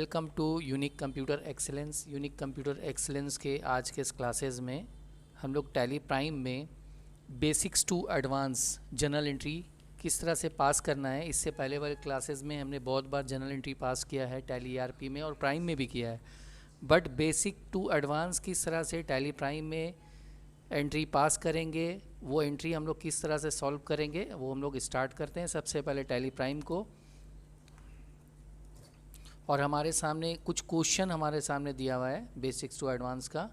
Welcome to unique computer excellence. Unique computer excellence के आज के इस क्लासेस में हम लोग टैली प्राइम में basics to advance general entry किस तरह से पास करना है। इससे पहले वाले क्लासेस में हमने बहुत बार जनरल एंट्री पास किया है टैली ईआरपी में और प्राइम में भी किया है, बट बेसिक टू एडवांस किस तरह से टैली प्राइम में एंट्री पास करेंगे, वो एंट्री हम लोग किस तरह से सॉल्व करेंगे, वो हम लोग स्टार्ट करते हैं। सबसे पहले टैली प्राइम को, और हमारे सामने कुछ क्वेश्चन हमारे सामने दिया हुआ है बेसिक्स टू एडवांस का,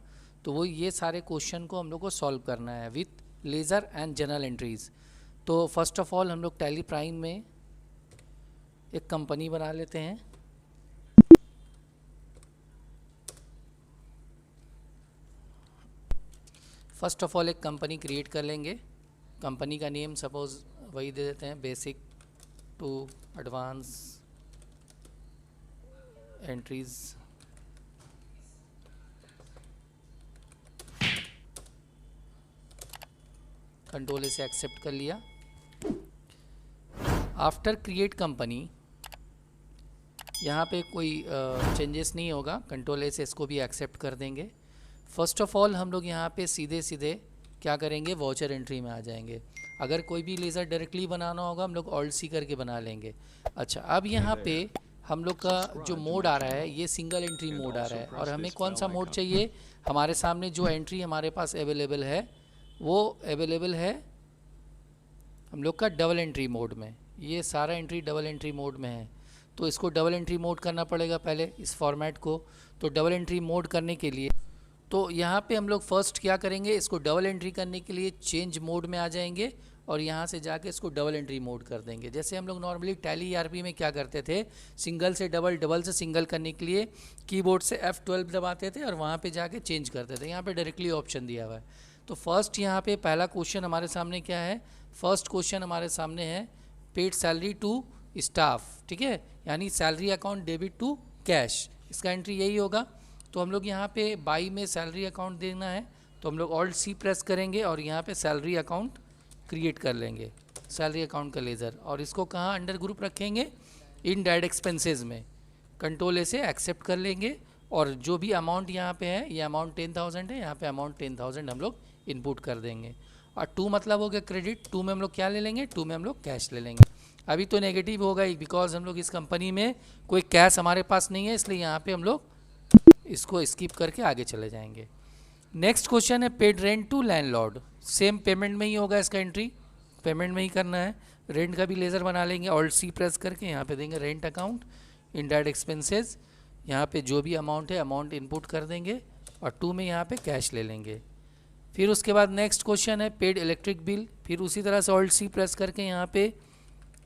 तो वो ये सारे क्वेश्चन को हम लोग को सॉल्व करना है with laser and general entries. तो फर्स्ट ऑफ ऑल हम लोग टैली प्राइम में एक कंपनी बना लेते हैं। फर्स्ट ऑफ ऑल एक कंपनी क्रिएट कर लेंगे। कंपनी का नेम सपोज वही दे देते हैं, basic to advance entries. Control से एक्सेप्ट कर लिया। आफ्टर क्रिएट कंपनी यहाँ पे कोई चेंजेस नहीं होगा, कंट्रोल से इसको भी एक्सेप्ट कर देंगे। फर्स्ट ऑफ ऑल हम लोग यहाँ पे सीधे सीधे क्या करेंगे, वाउचर एंट्री में आ जाएंगे। अगर कोई भी लेज़र डायरेक्टली बनाना होगा हम लोग ऑल्ट सी करके बना लेंगे। अच्छा, अब यहाँ पे हम लोग का जो मोड आ रहा है ये सिंगल एंट्री मोड आ रहा है, और हमें कौन सा मोड चाहिए, हमारे सामने जो एंट्री हमारे पास अवेलेबल है वो अवेलेबल है हम लोग का डबल एंट्री मोड में। ये सारा एंट्री डबल एंट्री मोड में है, तो इसको डबल एंट्री मोड करना पड़ेगा पहले इस फॉर्मेट को। तो डबल एंट्री मोड करने के लिए तो यहाँ पे हम लोग फर्स्ट क्या करेंगे, इसको डबल एंट्री करने के लिए चेंज मोड में आ जाएंगे और यहाँ से जाके इसको डबल एंट्री मोड कर देंगे। जैसे हम लोग नॉर्मली टैली ईआरपी में क्या करते थे, सिंगल से डबल, डबल से सिंगल करने के लिए कीबोर्ड से F12 दबाते थे और वहाँ पे जाके चेंज करते थे। यहाँ पे डायरेक्टली ऑप्शन दिया हुआ है। तो फर्स्ट यहाँ पे पहला क्वेश्चन हमारे सामने क्या है, फर्स्ट क्वेश्चन हमारे सामने है पेड सैलरी टू स्टाफ, ठीक है, यानी salary account debit to cash, इसका एंट्री यही होगा। तो हम लोग यहाँ पे बाई में सैलरी अकाउंट देना है, तो हम लोग ऑल्ट सी प्रेस करेंगे और यहाँ पे सैलरी अकाउंट क्रिएट कर लेंगे, सैलरी अकाउंट का लेज़र, और इसको कहाँ अंडर ग्रुप रखेंगे, इन डायरेक्ट एक्सपेंसेस में। कंट्रोल ए से एक्सेप्ट कर लेंगे और जो भी अमाउंट यहाँ पे है, ये अमाउंट 10,000 है, यहाँ पे अमाउंट 10,000 हम लोग इनपुट कर देंगे। और टू मतलब हो गया क्रेडिट, टू में हम लोग क्या ले लेंगे, टू में हम लोग कैश ले लेंगे। अभी तो नेगेटिव होगा ही, बिकॉज हम लोग इस कंपनी में कोई कैश हमारे पास नहीं है, इसलिए यहाँ पे हम लोग इसको स्किप करके आगे चले जाएंगे। नेक्स्ट क्वेश्चन है paid rent to landlord, same payment में ही होगा इसका एंट्री, पेमेंट में ही करना है। रेंट का भी लेज़र बना लेंगे, ऑल्ट सी प्रेस करके यहाँ पे देंगे रेंट अकाउंट, इनडायरेक्ट एक्सपेंसेस, यहाँ पे जो भी अमाउंट है अमाउंट इनपुट कर देंगे और टू में यहाँ पे कैश ले लेंगे। फिर उसके बाद नेक्स्ट क्वेश्चन है पेड इलेक्ट्रिक बिल, फिर उसी तरह से ऑल्ट सी प्रेस करके यहाँ पे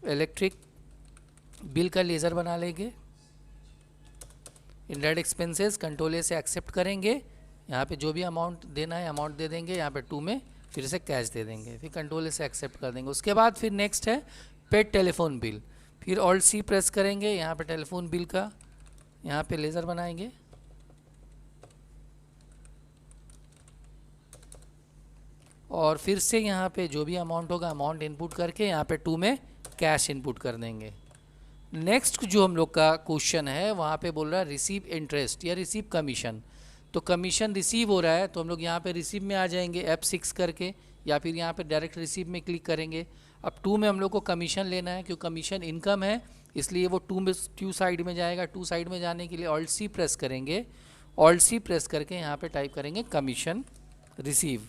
इलेक्ट्रिक बिल का लेज़र बना लेंगे, इनडायरेक्ट एक्सपेंसेस, कंट्रोल ए से एक्सेप्ट करेंगे, यहाँ पे जो भी अमाउंट देना है अमाउंट दे देंगे, यहाँ पे टू में फिर से कैश दे देंगे, फिर कंट्रोल ए से एक्सेप्ट कर देंगे। उसके बाद फिर नेक्स्ट है पेड टेलीफोन bill, फिर ऑल्ट सी प्रेस करेंगे, यहाँ पे टेलीफोन बिल का यहाँ पे लेज़र बनाएंगे, और फिर से यहाँ पे जो भी अमाउंट होगा अमाउंट इनपुट करके यहाँ पे टू में कैश इनपुट कर देंगे। नेक्स्ट जो हम लोग का क्वेश्चन है वहाँ पे बोल रहा है रिसीव इंटरेस्ट या रिसीव कमीशन, तो कमीशन रिसीव हो रहा है तो हम लोग यहाँ पे रिसीव में आ जाएंगे F6 करके, या फिर यहाँ पे डायरेक्ट रिसीव में क्लिक करेंगे। अब टू में हम लोग को कमीशन लेना है, क्योंकि कमीशन इनकम है इसलिए वो टू साइड में जाएगा। टू साइड में जाने के लिए ऑल्ट सी प्रेस करेंगे, ऑल्ट सी प्रेस करके यहाँ पे टाइप करेंगे कमीशन रिसीव।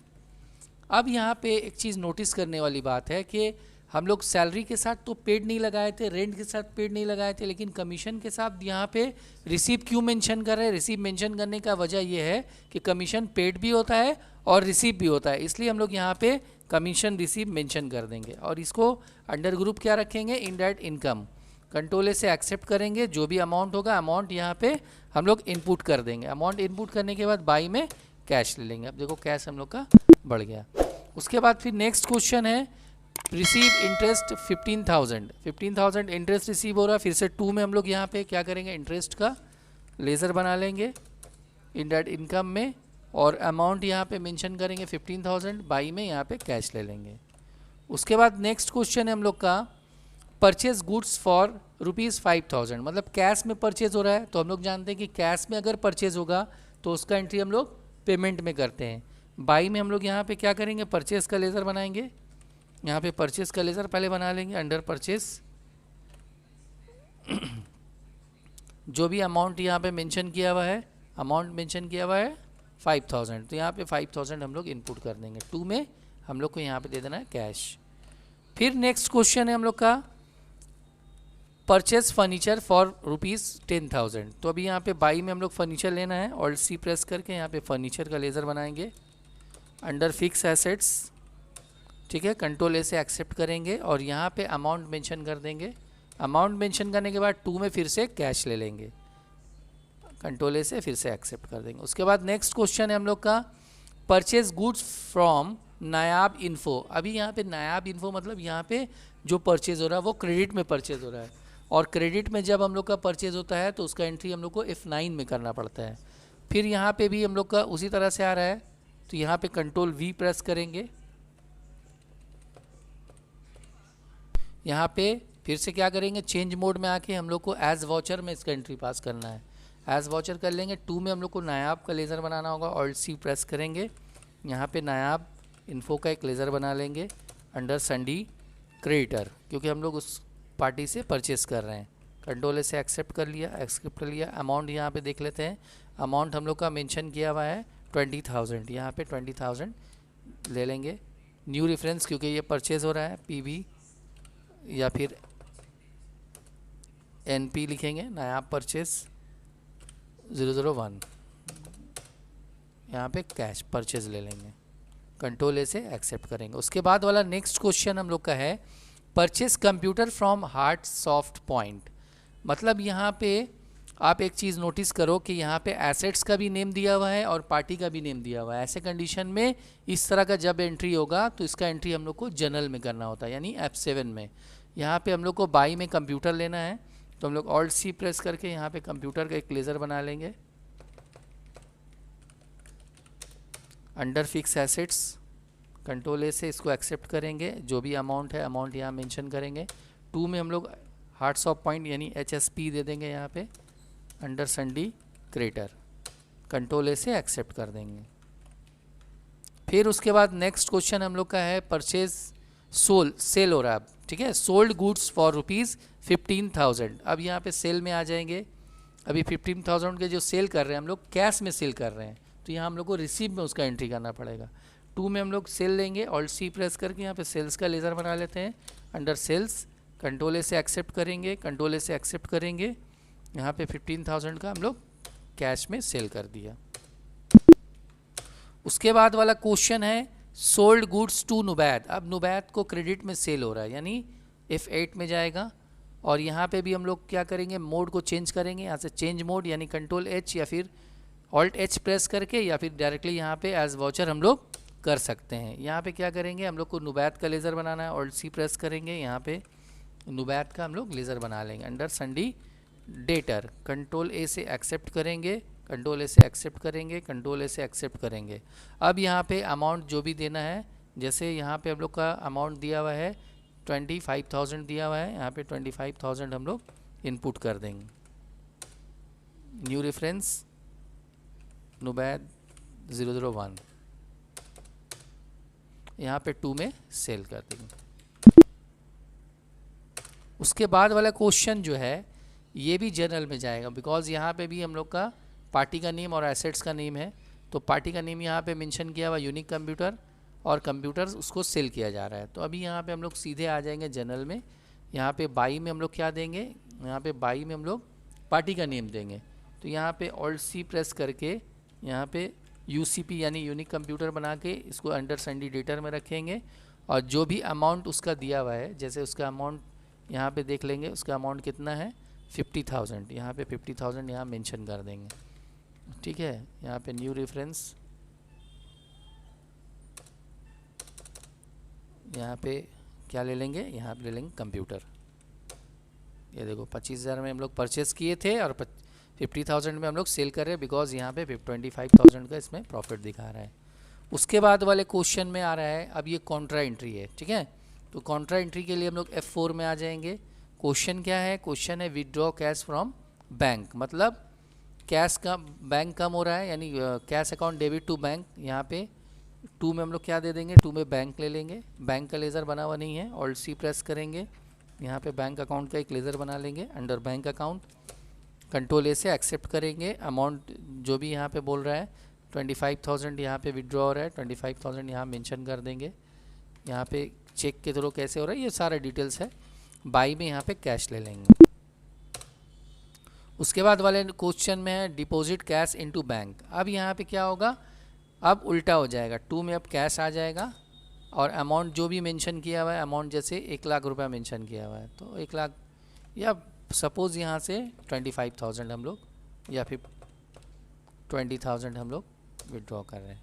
अब यहाँ पे एक चीज़ नोटिस करने वाली बात है कि हम लोग सैलरी के साथ तो पेड नहीं लगाए थे, रेंट के साथ पेड नहीं लगाए थे, लेकिन कमीशन के साथ यहाँ पे रिसीव क्यों मेंशन कर रहे हैं। रिसीव मेंशन करने का वजह ये है कि कमीशन पेड भी होता है और रिसीव भी होता है, इसलिए हम लोग यहाँ पे कमीशन रिसीव मेंशन कर देंगे और इसको अंडर ग्रुप क्या रखेंगे, इनडायरेक्ट इनकम। कंट्रोल ए से एक्सेप्ट करेंगे, जो भी अमाउंट होगा अमाउंट यहाँ पे हम लोग इनपुट कर देंगे। अमाउंट इनपुट करने के बाद बाई में कैश ले लेंगे। अब देखो कैश हम लोग का बढ़ गया। उसके बाद फिर नेक्स्ट क्वेश्चन है रिसीव इंटरेस्ट 15,000 इंटरेस्ट रिसीव हो रहा है। फिर से टू में हम लोग यहाँ पे क्या करेंगे, इंटरेस्ट का लेज़र बना लेंगे इनडायरेक्ट इनकम में, और अमाउंट यहाँ पे मेंशन करेंगे 15,000, बाई में यहाँ पे कैश ले लेंगे। उसके बाद नेक्स्ट क्वेश्चन है हम लोग का परचेज गुड्स फॉर ₹5000, मतलब कैश में परचेज हो रहा है। तो हम लोग जानते हैं कि कैश में अगर परचेज होगा तो उसका एंट्री हम लोग पेमेंट में करते हैं। बाई में हम लोग यहाँ पे क्या करेंगे, परचेज का लेज़र बनाएंगे। यहाँ पे परचेज का लेज़र पहले बना लेंगे। अंडर परचेज जो भी अमाउंट यहाँ पे मेंशन किया हुआ है, अमाउंट मेंशन किया हुआ है 5000, तो यहाँ पे 5000 हम लोग इनपुट कर देंगे। 2 में हम लोग को यहाँ पे दे देना है कैश। फिर नेक्स्ट क्वेश्चन है हम लोग का परचेज फर्नीचर फॉर ₹10,000। तो अभी यहाँ पे बाई में हम लोग फर्नीचर लेना है। ऑल्ट सी प्रेस करके यहाँ पे फर्नीचर का लेज़र बनाएंगे। अंडर फिक्स एसेट्स, ठीक है, कंट्रोल ए से एक्सेप्ट करेंगे और यहाँ पे अमाउंट मेंशन कर देंगे। अमाउंट मेंशन करने के बाद 2 में फिर से कैश ले लेंगे। कंट्रोल ए से फिर से एक्सेप्ट कर देंगे। उसके बाद नेक्स्ट क्वेश्चन है हम लोग का purchase goods from Nayab info. अभी यहाँ पे नायाब इन्फो मतलब यहाँ पे जो परचेज हो रहा है वो क्रेडिट में परचेज हो रहा है, और क्रेडिट में जब हम लोग का परचेज होता है तो उसका एंट्री हम लोग को F9 में करना पड़ता है। फिर यहाँ पे भी हम लोग का उसी तरह से आ रहा है, तो यहाँ पे कंट्रोल V प्रेस करेंगे। यहाँ पे फिर से क्या करेंगे, चेंज मोड में आके हम लोग को एज वॉचर में इसका एंट्री पास करना है। एज वॉचर कर लेंगे। 2 में हम लोग को नायाब का लेज़र बनाना होगा। ऑल्ट सी प्रेस करेंगे। यहाँ पे नायाब इन्फो का एक लेज़र बना लेंगे अंडर संडी क्रिएटर, क्योंकि हम लोग उस पार्टी से परचेस कर रहे हैं। कंट्रोल ए से एक्सेप्ट कर लिया। अमाउंट यहाँ पे देख लेते हैं। अमाउंट हम लोग का मेंशन किया हुआ है 20,000, यहाँ पे 20,000 ले लेंगे। न्यू रेफरेंस, क्योंकि ये परचेज हो रहा है, PV या फिर NP लिखेंगे, नायाब परचेज 001। यहाँ पे कैश परचेज ले लेंगे। कंट्रोल ए से एक्सेप्ट करेंगे। उसके बाद वाला नेक्स्ट क्वेश्चन हम लोग का है purchase computer from heart soft point. मतलब यहाँ पे आप एक चीज़ नोटिस करो कि यहाँ पे एसेट्स का भी नेम दिया हुआ है और पार्टी का भी नेम दिया हुआ है। ऐसे कंडीशन में इस तरह का जब एंट्री होगा तो इसका एंट्री हम लोग को जनरल में करना होता है, यानी F7 में। यहाँ पे हम लोग को बाई में कंप्यूटर लेना है, तो हम लोग ऑल्ट सी प्रेस करके यहाँ पे कंप्यूटर का एक लेज़र बना लेंगे। Under fix assets, control A से इसको एक्सेप्ट करेंगे। जो भी अमाउंट है अमाउंट यहाँ मेंशन करेंगे। 2 में हम लोग हार्ट्स ऑफ पॉइंट यानी HSP दे देंगे यहाँ पे under sundry creditor. Control A से एक्सेप्ट कर देंगे। फिर उसके बाद नेक्स्ट क्वेश्चन हम लोग का है परचेज सेल हो रहा है, ठीक है, सोल्ड गुड्स फॉर ₹15,000। अब यहाँ पे सेल में आ जाएंगे। अभी 15,000 के जो सेल कर रहे हैं हम लोग कैश में सेल कर रहे हैं, तो यहाँ हम लोग को रिसीव में उसका एंट्री करना पड़ेगा। 2 में हम लोग सेल लेंगे। ऑल्ट सी प्रेस करके यहाँ पे सेल्स का लेज़र बना लेते हैं। अंडर सेल्स कंट्रोल ए से एक्सेप्ट करेंगे। कंट्रोल ए से एक्सेप्ट करेंगे। यहाँ पे 15,000 का हम लोग कैश में सेल कर दिया। उसके बाद वाला क्वेश्चन है सोल्ड गुड्स टू नुबैद। अब नुबैद को क्रेडिट में सेल हो रहा है, यानी F8 में जाएगा। और यहाँ पे भी हम लोग क्या करेंगे, मोड को चेंज करेंगे। यहाँ से चेंज मोड यानी कंट्रोल H या फिर ऑल्ट H प्रेस करके या फिर डायरेक्टली यहाँ पे एज वॉचर हम लोग कर सकते हैं। यहाँ पे क्या करेंगे, हम लोग को नुबैद का लेज़र बनाना है। ऑल्ट सी प्रेस करेंगे, यहाँ पे नुबैद का हम लोग लेज़र बना लेंगे under sundry debtor. Control A से एक्सेप्ट करेंगे। कंट्रोल ए से एक्सेप्ट करेंगे। कंट्रोल ए से एक्सेप्ट करेंगे। अब यहाँ पे अमाउंट जो भी देना है, जैसे यहाँ पे हम लोग का अमाउंट दिया हुआ है 25,000 दिया हुआ है, यहाँ पे 25,000 हम लोग इनपुट कर देंगे। न्यू रेफरेंस नुबैद 001, यहाँ पे 2 में सेल कर देंगे। उसके बाद वाला क्वेश्चन जो है ये भी जनरल में जाएगा, बिकॉज यहाँ पे भी हम लोग का पार्टी का नेम और एसेट्स का नेम है। तो पार्टी का नेम यहाँ पे मेंशन किया हुआ यूनिक कंप्यूटर, और कंप्यूटर उसको सेल किया जा रहा है। तो अभी यहाँ पे हम लोग सीधे आ जाएंगे जनरल में। यहाँ पे बाई में हम लोग क्या देंगे, यहाँ पे बाई में हम लोग पार्टी का नेम देंगे। तो यहाँ पे ऑल्ट सी प्रेस करके यहाँ पे UCP यानी यूनिक कंप्यूटर बना के इसको अंडर संडी डेटर में रखेंगे। और जो भी अमाउंट उसका दिया हुआ है, जैसे उसका अमाउंट यहाँ पे देख लेंगे, उसका अमाउंट कितना है 50,000, यहाँ पे 50,000 यहाँ मेंशन कर देंगे, ठीक है। यहाँ पे न्यू रेफरेंस, यहाँ पे क्या ले लेंगे, यहाँ पे ले लेंगे कंप्यूटर। ये देखो 25,000 में हम लोग परचेस किए थे और 50,000 में हम लोग सेल कर रहे हैं, बिकॉज यहाँ पे 25,000 का इसमें प्रॉफिट दिखा रहा है। उसके बाद वाले क्वेश्चन में आ रहा है, अब ये कॉन्ट्रा एंट्री है, ठीक है। तो कॉन्ट्रा एंट्री के लिए हम लोग F4 में आ जाएंगे। क्वेश्चन क्या है, क्वेश्चन है विदड्रॉ कैश फ्रॉम बैंक, मतलब कैश का बैंक कम हो रहा है, यानी cash account debit to bank. यहाँ पे टू में हम लोग क्या दे देंगे, टू में बैंक ले लेंगे, बैंक का लेज़र बना हुआ नहीं है, ऑल्ट सी प्रेस करेंगे, यहाँ पे बैंक अकाउंट का एक लेज़र बना लेंगे under bank account, control A से एक्सेप्ट करेंगे। अमाउंट जो भी यहाँ पे बोल रहा है 25,000 यहाँ पे विदड्रॉ हो रहा है, 25,000 यहाँ मेंशन कर देंगे। यहाँ पे चेक के थ्रू कैसे हो रहा है ये सारा डिटेल्स है। बाई में यहाँ पे कैश ले लेंगे। उसके बाद वाले क्वेश्चन में है डिपॉजिट कैश इनटू बैंक। अब यहाँ पे क्या होगा, अब उल्टा हो जाएगा, टू में अब कैश आ जाएगा और अमाउंट जो भी मेंशन किया हुआ है, अमाउंट जैसे 1 लाख रुपया मेंशन किया हुआ है तो 1 लाख, या सपोज़ यहाँ से 25,000 हम लोग या फिर 20,000 हम लोग विड्रॉ कर रहे हैं,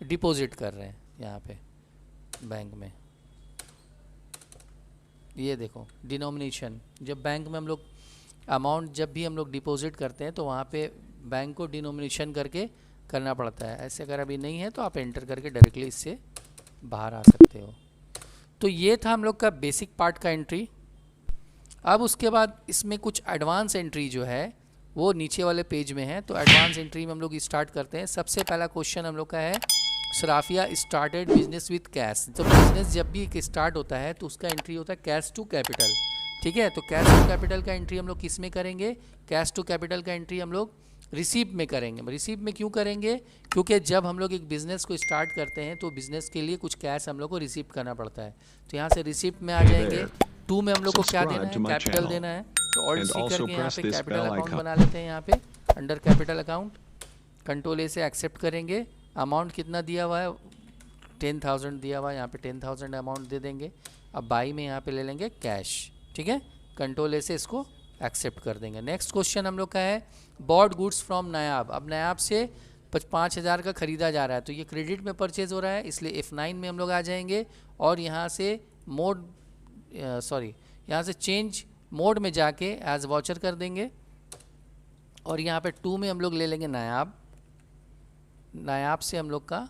डिपॉजिट कर रहे हैं यहाँ पे बैंक में। ये देखो डिनोमिनेशन, जब बैंक में हम लोग अमाउंट जब भी हम लोग डिपॉजिट करते हैं तो वहाँ पे बैंक को डिनोमिनेशन करके करना पड़ता है। ऐसे अगर अभी नहीं है तो आप एंटर करके डायरेक्टली इससे बाहर आ सकते हो। तो ये था हम लोग का बेसिक पार्ट का एंट्री। अब उसके बाद इसमें कुछ एडवांस एंट्री जो है वो नीचे वाले पेज में है। तो एडवांस एंट्री में हम लोग स्टार्ट करते हैं। सबसे पहला क्वेश्चन हम लोग का है सराफिया स्टार्टेड बिजनेस विथ कैश। तो बिजनेस जब भी स्टार्ट होता है तो उसका एंट्री होता है कैश टू कैपिटल, ठीक है। तो कैश टू कैपिटल का एंट्री हम लोग किस में करेंगे, कैश टू कैपिटल का एंट्री हम लोग रिसीप में करेंगे। रिसीप में क्यों करेंगे, क्योंकि जब हम लोग एक बिज़नेस को स्टार्ट करते हैं तो बिज़नेस के लिए कुछ कैश हम लोग को रिसीप करना पड़ता है। तो यहाँ से रिसीप में आ जाएंगे। टू में हम लोग को क्या देना है, कैपिटल देना है। तो ऑल्ट सी करके यहाँ पे कैपिटल अकाउंट बना लेते हैं। यहाँ पे under capital account control A से एक्सेप्ट करेंगे। अमाउंट कितना दिया हुआ है, 10,000 दिया हुआ है, यहाँ पे 10,000 अमाउंट दे देंगे। अब बाई में यहाँ पे ले लेंगे कैश, ठीक है। कंट्रोल ए से इसको एक्सेप्ट कर देंगे। नेक्स्ट क्वेश्चन हम लोग का है बॉड गुड्स फ्रॉम नायाब। अब नायाब से 5,000 का ख़रीदा जा रहा है तो ये क्रेडिट में परचेज हो रहा है, इसलिए F9 में हम लोग आ जाएंगे और यहाँ से यहाँ से चेंज मोड में जाके एज वाचर कर देंगे। और यहाँ पे 2 में हम लोग ले लेंगे नायाब। नायाब से हम लोग का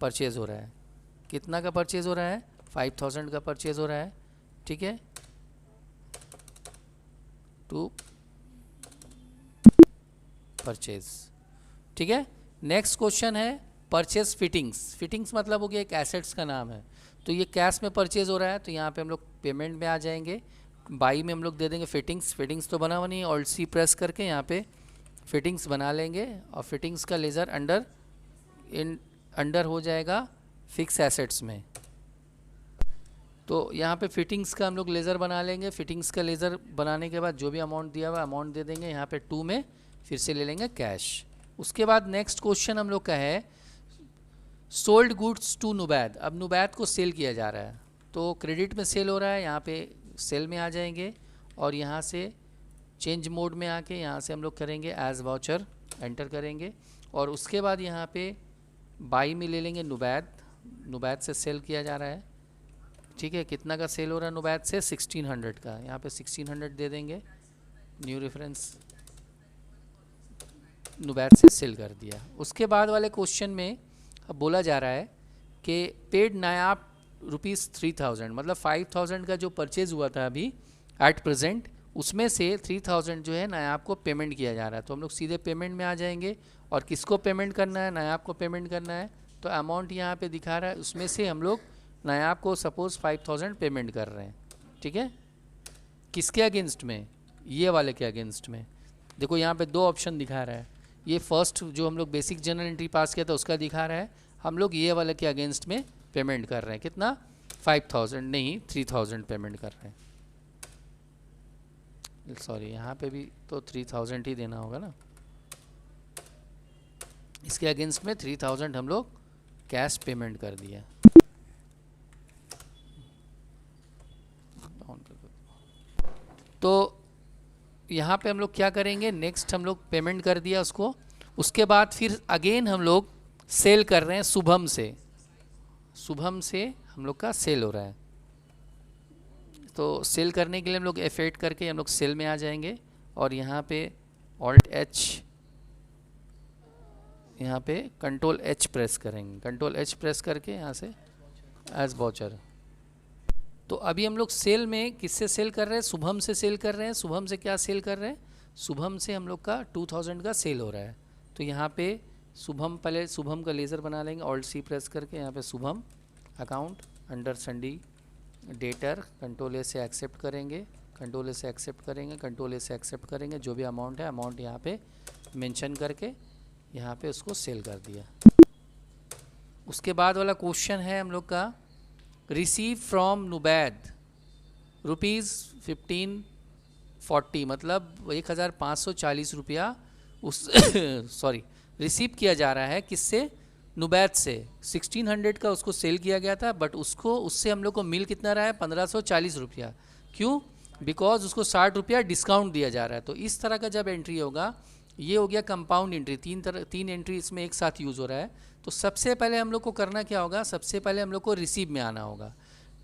परचेज हो रहा है, कितना का परचेज हो रहा है, 5,000 का परचेज हो रहा है, ठीक है। टू परचेज, ठीक है। नेक्स्ट क्वेश्चन है परचेज फिटिंग्स। फिटिंग्स मतलब हो गया एक एसेट्स का नाम है। तो ये कैश में परचेज हो रहा है तो यहाँ पे हम लोग पेमेंट में आ जाएंगे। बाई में हम लोग दे देंगे फिटिंग्स। फिटिंग्स तो बना हुआ नहीं है, ऑल्ट सी प्रेस करके यहाँ पे फिटिंग्स बना लेंगे और फिटिंग्स का लेज़र अंडर हो जाएगा फिक्स एसेट्स में। तो यहाँ पे फिटिंग्स का हम लोग लेज़र बना लेंगे। फिटिंग्स का लेज़र बनाने के बाद जो भी अमाउंट दिया हुआ अमाउंट दे देंगे। यहाँ पे 2 में फिर से ले लेंगे कैश। उसके बाद नेक्स्ट क्वेश्चन हम लोग का है सोल्ड गुड्स टू नुबैद। अब नुबैद को सेल किया जा रहा है तो क्रेडिट में सेल हो रहा है, यहाँ पे सेल में आ जाएंगे और यहाँ से चेंज मोड में आके यहाँ से हम लोग करेंगे एज वाचर, एंटर करेंगे। और उसके बाद यहाँ पे बाई में ले लेंगे नुबैद। नुबैद से सेल किया जा रहा है, ठीक है। कितना का सेल हो रहा है नुबैद से, 1600 का। यहाँ पे 1600 दे देंगे, न्यू रेफरेंस नुबैद से सेल कर दिया। उसके बाद वाले क्वेश्चन में अब बोला जा रहा है कि पेड नायाब ₹3,000, मतलब 5,000 का जो परचेज हुआ था अभी एट प्रेजेंट, उसमें से 3,000 जो है नायाब को पेमेंट किया जा रहा है। तो हम लोग सीधे पेमेंट में आ जाएंगे और किसको पेमेंट करना है, नायाब को पेमेंट करना है। तो अमाउंट यहाँ पे दिखा रहा है, उसमें से हम लोग नायाब को सपोज़ 5,000 पेमेंट कर रहे हैं, ठीक है। किसके अगेंस्ट में, ये वाले के अगेंस्ट में। देखो यहाँ पे 2 ऑप्शन दिखा रहा है। ये फर्स्ट जो हम लोग बेसिक जनरल एंट्री पास किया था उसका दिखा रहा है, हम लोग ये वाले के अगेंस्ट में पेमेंट कर रहे हैं। कितना, 5,000 नहीं 3,000 पेमेंट कर रहे हैं। सॉरी, यहाँ पे भी तो 3,000 ही देना होगा ना। इसके अगेंस्ट में 3,000 हम लोग कैश पेमेंट कर दिया। तो यहाँ पे हम लोग क्या करेंगे, नेक्स्ट हम लोग पेमेंट कर दिया उसको। उसके बाद फिर अगेन हम लोग सेल कर रहे हैं शुभम से। शुभम से हम लोग का सेल हो रहा है। तो सेल करने के लिए हम लोग F8 करके हम लोग सेल में आ जाएंगे और यहाँ पे ऑल्ट H, यहाँ पे कंट्रोल H प्रेस करेंगे। कंट्रोल H प्रेस करके यहाँ से एज वाचर, तो अभी हम लोग सेल में किससे सेल कर रहे हैं, शुभम से सेल कर रहे हैं। शुभम से क्या सेल कर रहे हैं, शुभम से हम लोग का 2000 का सेल हो रहा है। तो यहाँ पे शुभम, पहले शुभम का लेज़र बना लेंगे, ऑल्ट सी प्रेस करके यहाँ पे Shubham account under sundry debtor, control A से एक्सेप्ट करेंगे, कंट्रोल ए से एक्सेप्ट करेंगे, कंट्रोल ए से एक्सेप्ट करेंगे, जो भी अमाउंट है अमाउंट यहाँ पे मेंशन करके यहाँ पे उसको सेल कर दिया। उसके बाद वाला क्वेश्चन है हम लोग का, रिसीव फ्रॉम नुबैद ₹1540, मतलब 1540 रुपया उस सॉरी रिसीव किया जा रहा है किससे, नुबैद से। 1600 का उसको सेल किया गया था, बट उससे हम लोग को मिल कितना रहा है, 1540 रुपया। क्यों, बिकॉज उसको 60 रुपया डिस्काउंट दिया जा रहा है। तो इस तरह का जब एंट्री होगा, ये हो गया कंपाउंड एंट्री, तीन एंट्री इसमें एक साथ यूज़ हो रहा है। तो सबसे पहले हम लोग को करना क्या होगा, सबसे पहले हम लोग को रिसीव में आना होगा।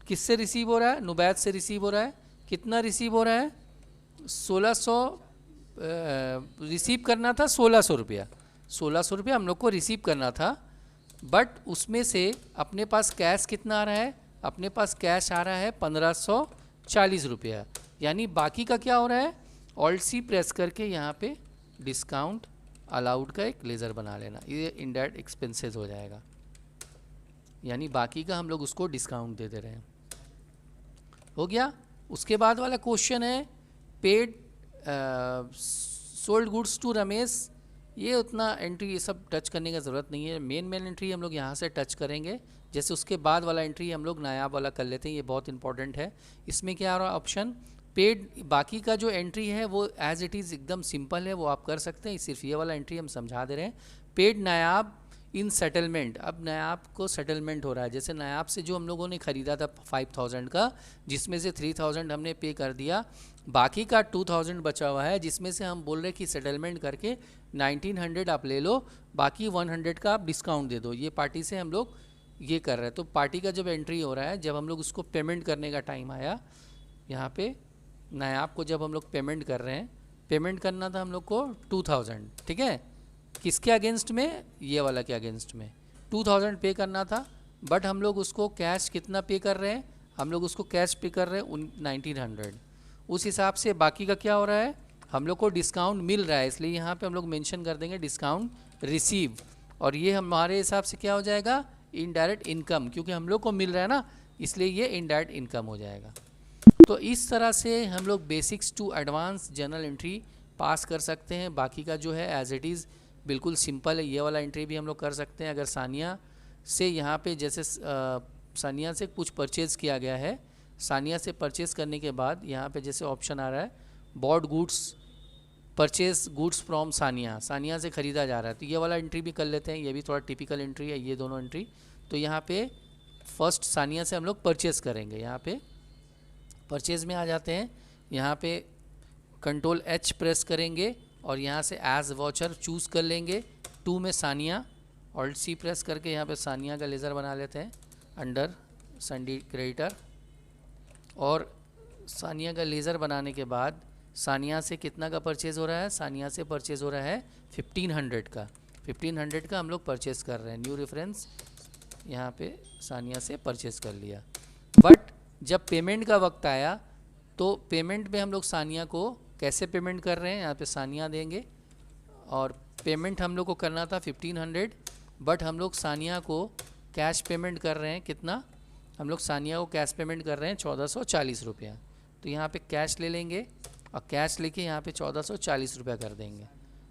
किससे रिसीव हो रहा है, नुबैद से रिसीव हो रहा है। कितना रिसीव हो रहा है, 1600 रिसीव करना था, 1600 रुपया, 1600 रुपया हम लोग को रिसीव करना था। बट उसमें से अपने पास कैश कितना आ रहा है, अपने पास कैश आ रहा है 1540 रुपया। यानी बाकी का क्या हो रहा है, ऑल्ट सी प्रेस करके यहाँ पे डिस्काउंट अलाउड का एक लेज़र बना लेना, ये इनडायरेक्ट एक्सपेंसेस हो जाएगा। यानी बाकी का हम लोग उसको डिस्काउंट दे दे रहे हैं। हो गया। उसके बाद वाला क्वेश्चन है, paid sold goods to Ramesh. ये उतना एंट्री ये सब टच करने का ज़रूरत नहीं है। मेन एंट्री हम लोग यहाँ से टच करेंगे। जैसे उसके बाद वाला एंट्री हम लोग नायाब वाला कर लेते हैं, ये बहुत इंपॉर्टेंट है। इसमें क्या आ रहा है ऑप्शन, पेड। बाकी का जो एंट्री है वो एज इट इज़ एकदम सिंपल है, वो आप कर सकते हैं। सिर्फ ये वाला एंट्री हम समझा दे रहे हैं। पेड नायाब इन सेटलमेंट, अब नायाब को सेटलमेंट हो रहा है। जैसे नायाब से जो हम लोगों ने ख़रीदा था 5000 का, जिसमें से 3000 हमने पे कर दिया, बाकी का 2000 बचा हुआ है, जिसमें से हम बोल रहे हैं कि सेटलमेंट करके 1900 आप ले लो, बाकी 100 का आप डिस्काउंट दे दो। ये पार्टी से हम लोग ये कर रहे हैं। तो पार्टी का जब एंट्री हो रहा है, जब हम लोग उसको पेमेंट करने का टाइम आया, यहाँ पे नायाब को जब हम लोग पेमेंट कर रहे हैं, पेमेंट करना था हम लोग को 2000, ठीक है। किसके अगेंस्ट में, ये वाला के अगेंस्ट में 2000 पे करना था। बट हम लोग उसको कैश कितना पे कर रहे हैं, हम लोग उसको कैश पे कर रहे हैं 1900। उस हिसाब से बाकी का क्या हो रहा है, हम लोग को डिस्काउंट मिल रहा है, इसलिए यहाँ पे हम लोग मेंशन कर देंगे डिस्काउंट रिसीव। और ये हमारे हिसाब से क्या हो जाएगा, इनडायरेक्ट इनकम, क्योंकि हम लोग को मिल रहा है ना, इसलिए ये इनडायरेक्ट इनकम हो जाएगा। तो इस तरह से हम लोग basics to advance journal entry pass कर सकते हैं। बाकी का जो है एज इट इज़ बिल्कुल सिंपल है। ये वाला एंट्री भी हम लोग कर सकते हैं। अगर सानिया से यहाँ पे जैसे सानिया से कुछ परचेज़ किया गया है, सानिया से परचेज़ करने के बाद यहाँ पे जैसे ऑप्शन आ रहा है bought goods, purchase goods from Sania, Sania से ख़रीदा जा रहा है, तो ये वाला एंट्री भी कर लेते हैं। ये भी थोड़ा टिपिकल एंट्री है, ये दोनों एंट्री। तो यहाँ पे फर्स्ट सानिया से हम लोग परचेज़ करेंगे। यहाँ पे परचेज़ में आ जाते हैं, यहाँ पे कंट्रोल एच प्रेस करेंगे और यहाँ से एज वॉचर चूज़ कर लेंगे। 2 में सानिया, ऑल्ट सी प्रेस करके यहाँ पे सानिया का लेज़र बना लेते हैं अंडर संडी क्रेडिटर। और सानिया का लेज़र बनाने के बाद सानिया से कितना का परचेज़ हो रहा है, सानिया से परचेज़ हो रहा है 1500 का। 1500 का हम लोग परचेज़ कर रहे हैं। न्यू रेफरेंस यहाँ पे सानिया से परचेज़ कर लिया। बट जब पेमेंट का वक्त आया, तो पेमेंट में हम लोग सानिया को कैसे पेमेंट कर रहे हैं, यहाँ पे सानिया देंगे और पेमेंट हम लोग को करना था 1500, बट हम लोग सानिया को कैश पेमेंट कर रहे हैं। कितना, हम लोग सानिया को कैश पेमेंट कर रहे हैं 1440 रुपया। तो यहाँ पे कैश ले लेंगे और कैश लेके यहाँ पे 1440 रुपया कर देंगे।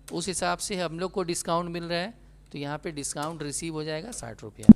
उस हिसाब से हम लोग को डिस्काउंट मिल रहा है, तो यहाँ पे डिस्काउंट रिसीव हो जाएगा 60 रुपया।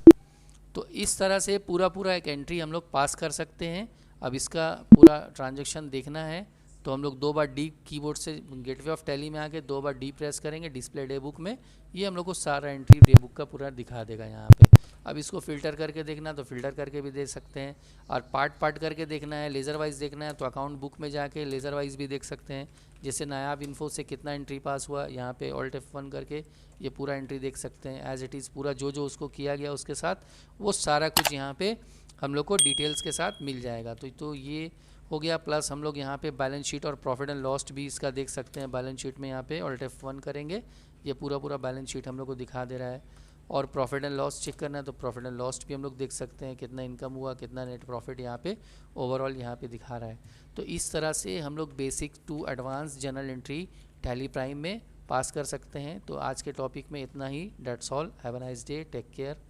तो इस तरह से पूरा एक एंट्री हम लोग पास कर सकते हैं। अब इसका पूरा ट्रांजैक्शन देखना है तो हम लोग 2 बार डी कीबोर्ड से गेटवे ऑफ टैली में आके 2 बार डी प्रेस करेंगे डिस्प्ले डे बुक में। ये हम लोग को सारा एंट्री डे बुक का पूरा दिखा देगा यहाँ पे। अब इसको फ़िल्टर करके देखना तो फ़िल्टर करके भी देख सकते हैं, और पार्ट करके देखना है, लेज़र वाइज देखना है तो अकाउंट बुक में जाके लेज़र वाइज भी देख सकते हैं। जैसे नायाब इन्फो से कितना एंट्री पास हुआ, यहाँ पे ऑल्ट F1 करके ये पूरा एंट्री देख सकते हैं। एज इट इज़ पूरा जो उसको किया गया उसके साथ वो सारा कुछ यहाँ पे हम लोग को डिटेल्स के साथ मिल जाएगा। तो ये हो गया। प्लस हम लोग यहाँ पे बैलेंस शीट और प्रॉफिट एंड लॉस भी इसका देख सकते हैं। बैलेंस शीट में यहाँ पे ऑल्ट F1 करेंगे, ये पूरा बैलेंस शीट हम लोग को दिखा दे रहा है। और प्रॉफिट एंड लॉस चेक करना है तो प्रॉफिट एंड लॉस भी हम लोग देख सकते हैं, कितना इनकम हुआ, कितना नेट प्रॉफिट यहाँ पे ओवरऑल यहाँ पे दिखा रहा है। तो इस तरह से हम लोग basic to advance journal entry Tally Prime में पास कर सकते हैं। तो आज के टॉपिक में इतना ही। That's all. Have a nice day. Take care.